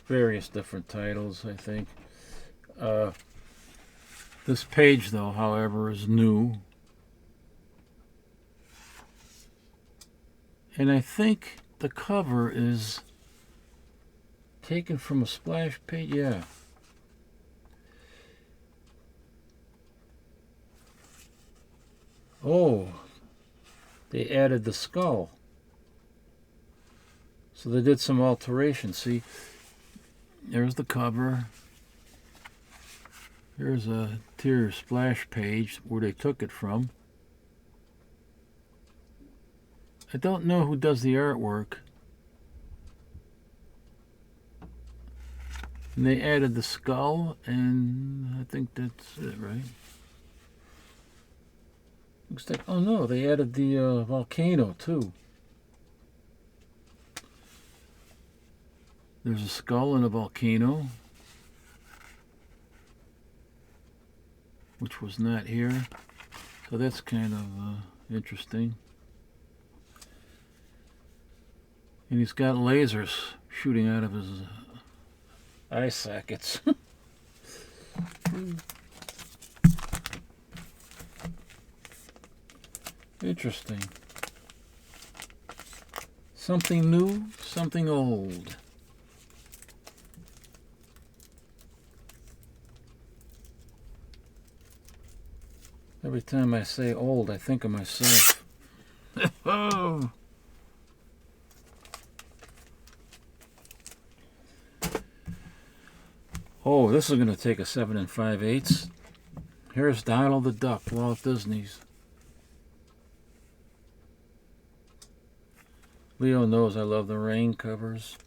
Various different titles, I think. This page, though, however, is new. And I think the cover is taken from a splash page, yeah. Oh, they added the skull. So they did some alteration. See, there's the cover. Here's a interior splash page where they took it from. I don't know who does the artwork. And they added the skull, and I think that's it, right? Looks like, oh no, they added the volcano too. There's a skull and a volcano, which was not here. So that's kind of interesting. And he's got lasers shooting out of his eye sockets. Interesting. Something new, something old. Every time I say old, I think of myself. Oh. Oh, this is going to take a 7 5/8. Here's Donald the Duck, Walt Disney's. Leo knows I love the rain covers.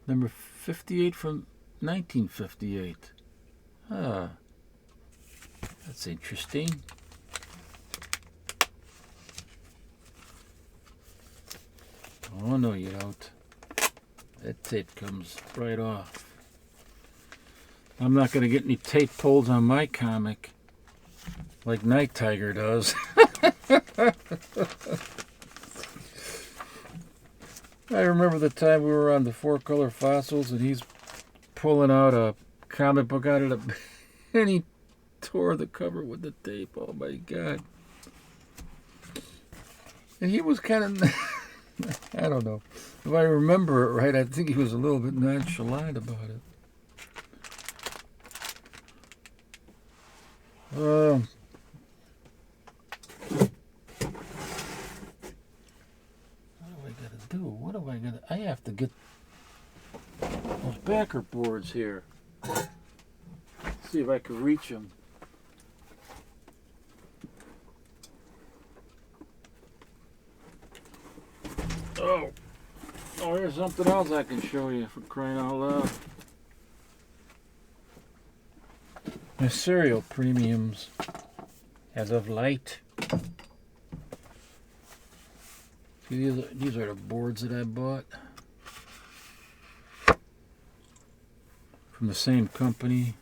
Number 58 from 1958. Ah, that's interesting. Oh, no, you don't. That tape comes right off. I'm not going to get any tape pulls on my comic like Night Tiger does. I remember the time we were on the 4-color fossils and he's pulling out a comic book out of the and he tore the cover with the tape. Oh my God. And he was kind of I don't know. If I remember it right, I think he was a little bit nonchalant about it. What do I gotta? I have to get those backer boards here. See if I can reach them. Oh, here's something else I can show you for crying out loud. My cereal premiums as of late. See, these are the boards that I bought from the same company.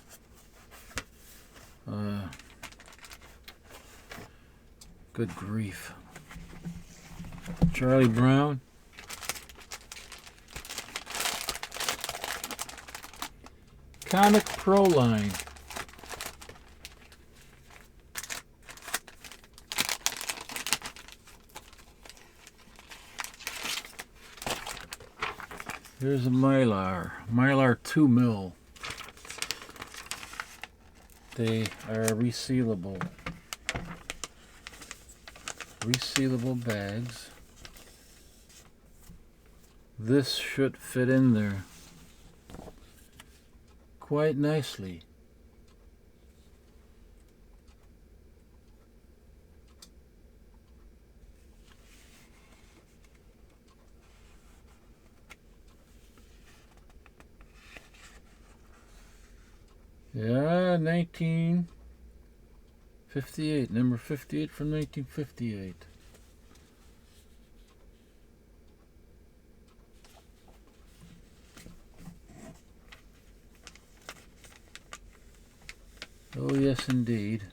Good grief. Charlie Brown. Comic Pro line. Here's a Mylar 2 mil. They are resealable bags. This should fit in there quite nicely. Yeah, 1958, number 58 from 1958. Oh yes, indeed.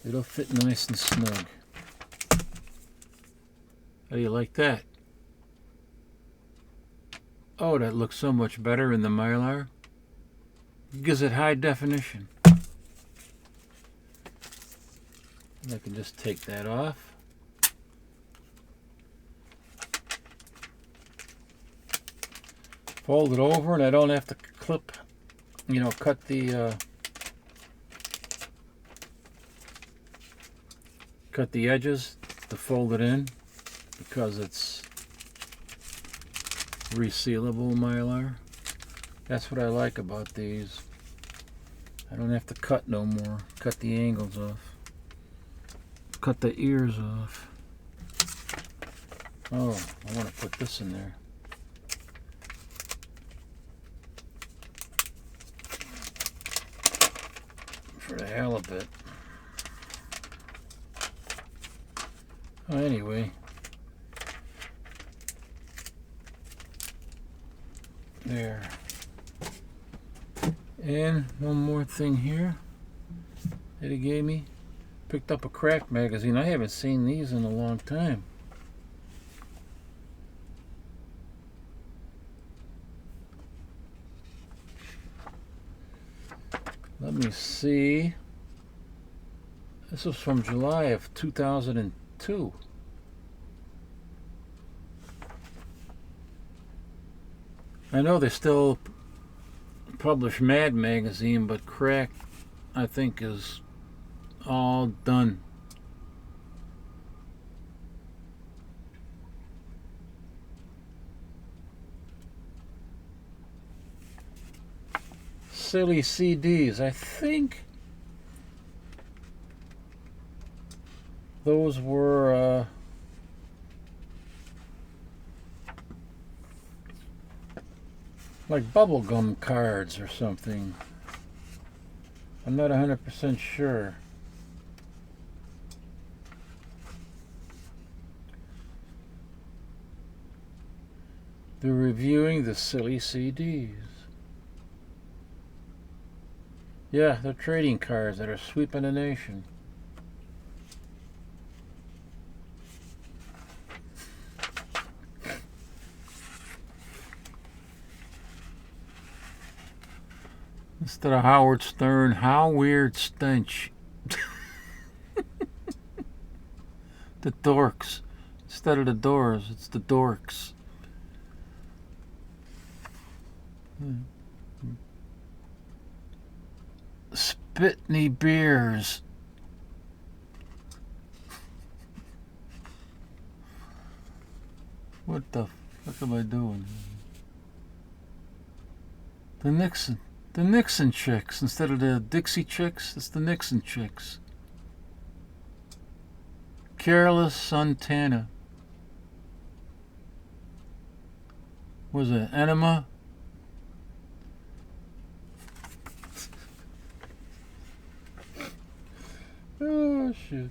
It'll fit nice and snug. How do you like that? Oh, that looks so much better in the Mylar. It gives it high definition. And I can just take that off. Fold it over and I don't have to clip, cut the edges to fold it in because it's resealable Mylar. That's what I like about these. I don't have to cut no more. Cut the angles off. Cut the ears off. Oh, I want to put this in there. for the hell of it. Anyway, there. And one more thing here that he gave me. Picked up a craft magazine. I haven't seen these in a long time. Let me see. This was from July of 2002. I know they still publish Mad magazine, but Crack, I think, is all done. Silly CDs. I think those were like bubblegum cards or something. I'm not 100% sure. They're reviewing the silly CDs. Yeah, they're trading cards that are sweeping the nation. Instead of Howard Stern, how weird stench. The dorks. Instead of the doors, it's the dorks. Spitney beers. What the fuck am I doing? The Nixon chicks. Instead of the Dixie chicks, it's the Nixon chicks. Careless Santana. Was it Enema? Oh, shit.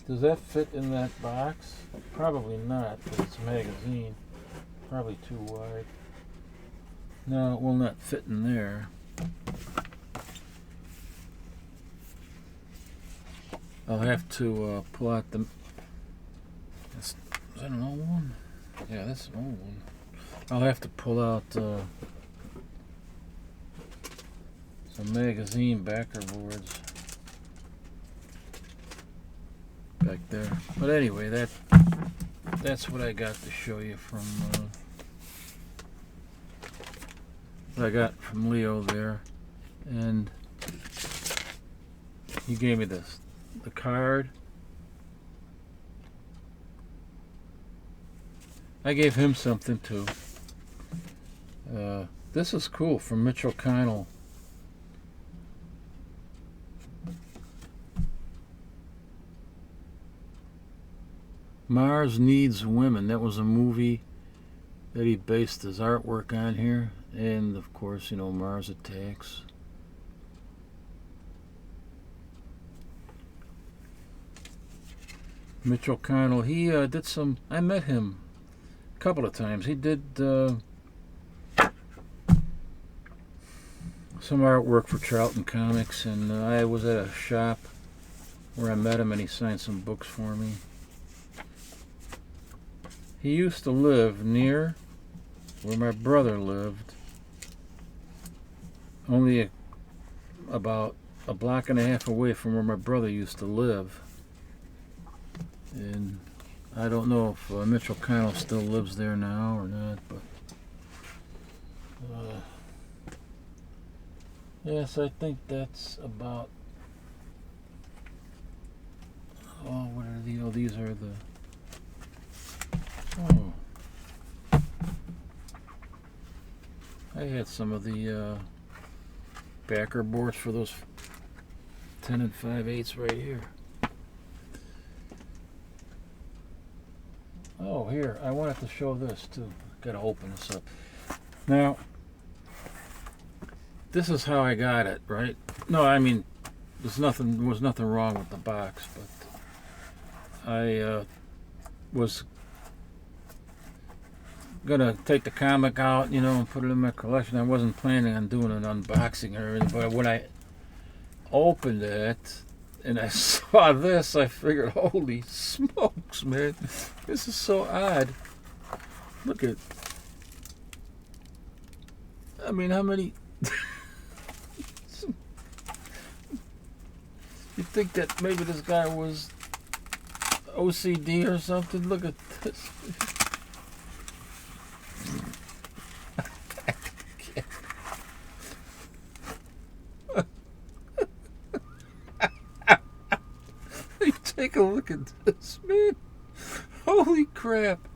Does that fit in that box? Probably not, because it's a magazine. Probably too wide. No, it will not fit in there. I'll have to pull out the... Is that an old one? Yeah, that's an old one. I'll have to pull out some magazine backer boards back there. But anyway, that's what I got to show you from what I got from Leo there. And he gave me the card. I gave him something too. This is cool from Mitch O'Connell. Mars Needs Women. That was a movie that he based his artwork on here. And of course, you know, Mars Attacks. Mitch O'Connell, he did some... I met him a couple of times. He did some artwork for Charlton Comics, and I was at a shop where I met him, and he signed some books for me. He used to live near where my brother lived, only about a block and a half away from where my brother used to live. And I don't know if Mitch O'Connell still lives there now or not, but yes, I think that's about... Oh, what are these? Oh, these are the... Oh. I had some of the backer boards for those 10 and 5/8 right here. Oh, here, I wanted to show this too. Gotta open this up. Now, this is how I got it, right? No, I mean, there was nothing wrong with the box, but I was gonna take the comic out, you know, and put it in my collection. I wasn't planning on doing an unboxing or anything, but when I opened it and I saw this, I figured, holy smokes, man, this is so odd. Look at, I mean, how many? You think that maybe this guy was OCD or something? Look at this. Take a look at this, man. Holy crap.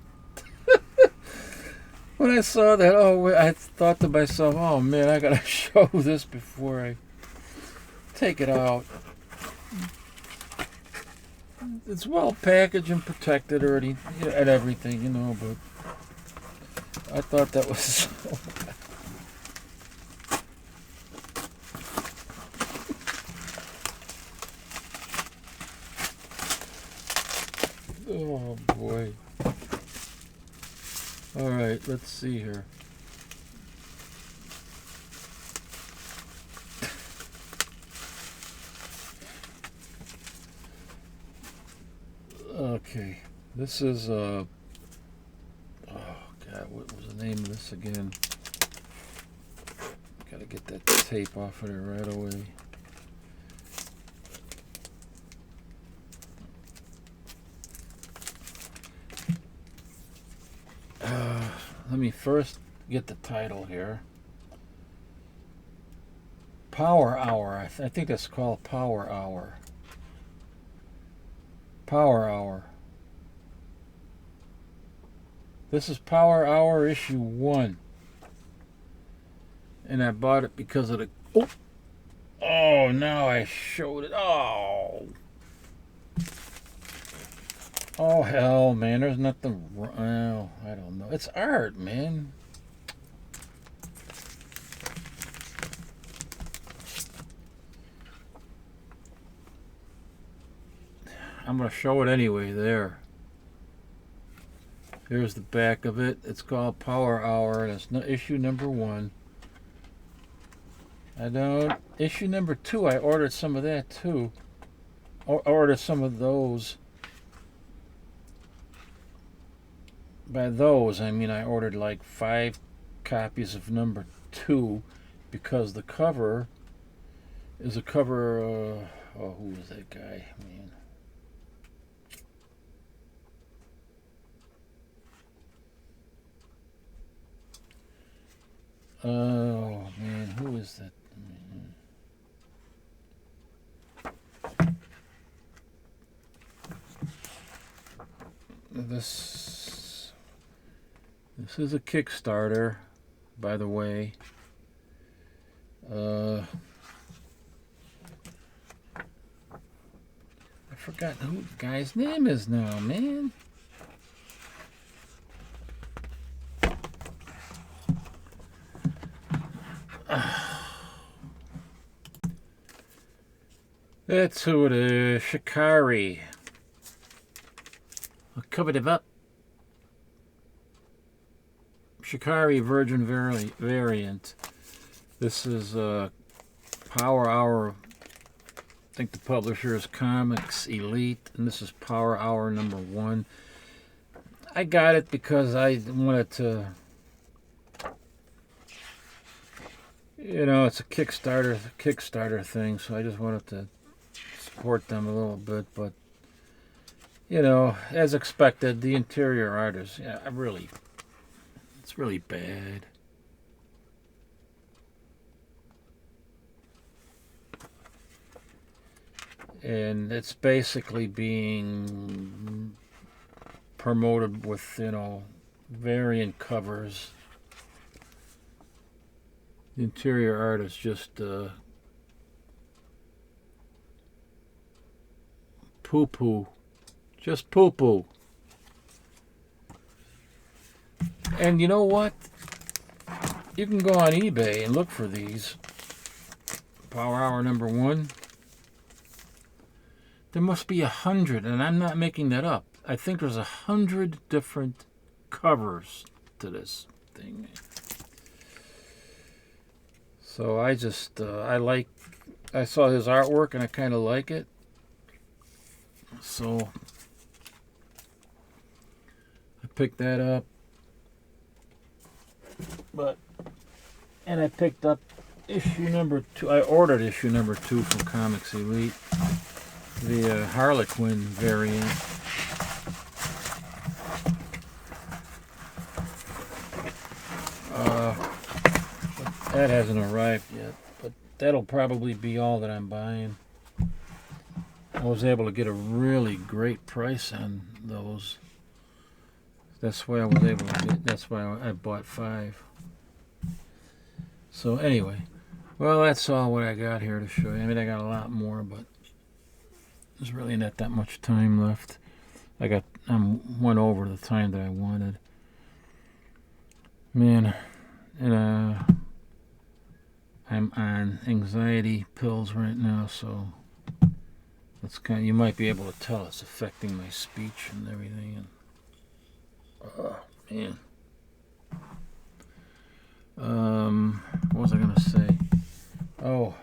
When I saw that, I thought to myself, oh man, I gotta show this before I take it out. It's well packaged and protected already and everything, you know, but I thought that was so oh boy. All right, let's see here. Okay, this is oh god, what was the name of this again? Gotta get that tape off of there right away. Let me first get the title here. Power Hour. I think that's called Power Hour. Power Hour. This is Power Hour issue 1. And I bought it because of the... Oh, now I showed it. Oh, hell, man. There's nothing wrong. Well, I don't know. It's art, man. I'm going to show it anyway there. Here's the back of it. It's called Power Hour, and it's issue number 1. Issue number 2, I ordered some of that too. Ordered some of those. By those, I mean I ordered like 5 copies of number 2 because the cover is a cover. Who is that guy? Man. Oh man, who is that? This is a Kickstarter, by the way. I forgot who the guy's name is now, man. That's who it is, Shikari. I covered it up. Shikari Virgin variant. This is Power Hour. I think the publisher is Comics Elite, and this is Power Hour number 1. I got it because I wanted to, you know, it's a Kickstarter thing, so I just wanted to support them a little bit. But you know, as expected, the interior art is it's really bad. And it's basically being promoted with, you know, variant covers. The interior art is just poo-poo. Just poo-poo. And you know what? You can go on eBay and look for these. Power Hour number 1. There must be 100, and I'm not making that up. I think there's 100 different covers to this thing. So I just, I saw his artwork and I kind of like it. So I picked that up. And I picked up issue number 2. I ordered issue number 2 from Comics Elite. The Harlequin variant. That hasn't arrived yet, but that'll probably be all that I'm buying. I was able to get a really great price on those. That's why I was able to get. That's why I bought 5. So anyway, well, that's all what I got here to show you. I mean, I got a lot more, but there's really not that much time left. I went over the time that I wanted. Man, and I'm on anxiety pills right now, so that's kind of, you might be able to tell it's affecting my speech and everything. And oh man. What was I gonna say? Oh,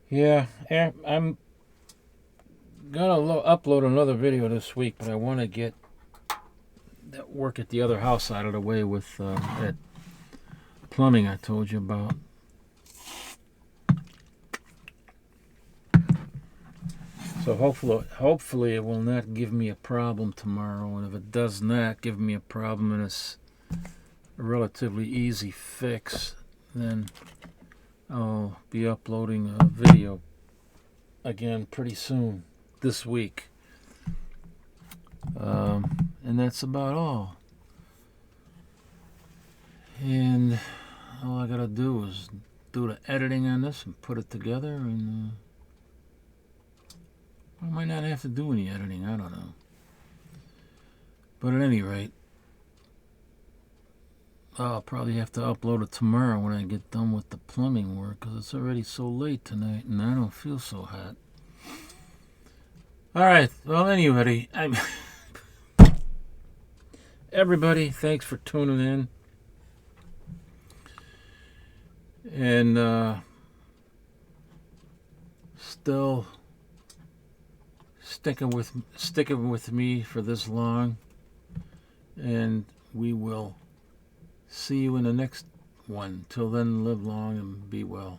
yeah, I'm gonna upload another video this week, but I want to get that work at the other house out of the way with that plumbing I told you about. So hopefully it will not give me a problem tomorrow, and if it does not give me a problem and it's a relatively easy fix, then I'll be uploading a video again pretty soon this week. And that's about all. And all I gotta do is do the editing on this and put it together, and I might not have to do any editing, I don't know. But at any rate, I'll probably have to upload it tomorrow when I get done with the plumbing work, because it's already so late tonight and I don't feel so hot. Alright, well, anyway, everybody, thanks for tuning in. And still sticking with me for this long, and we will see you in the next one. Till then, live long and be well.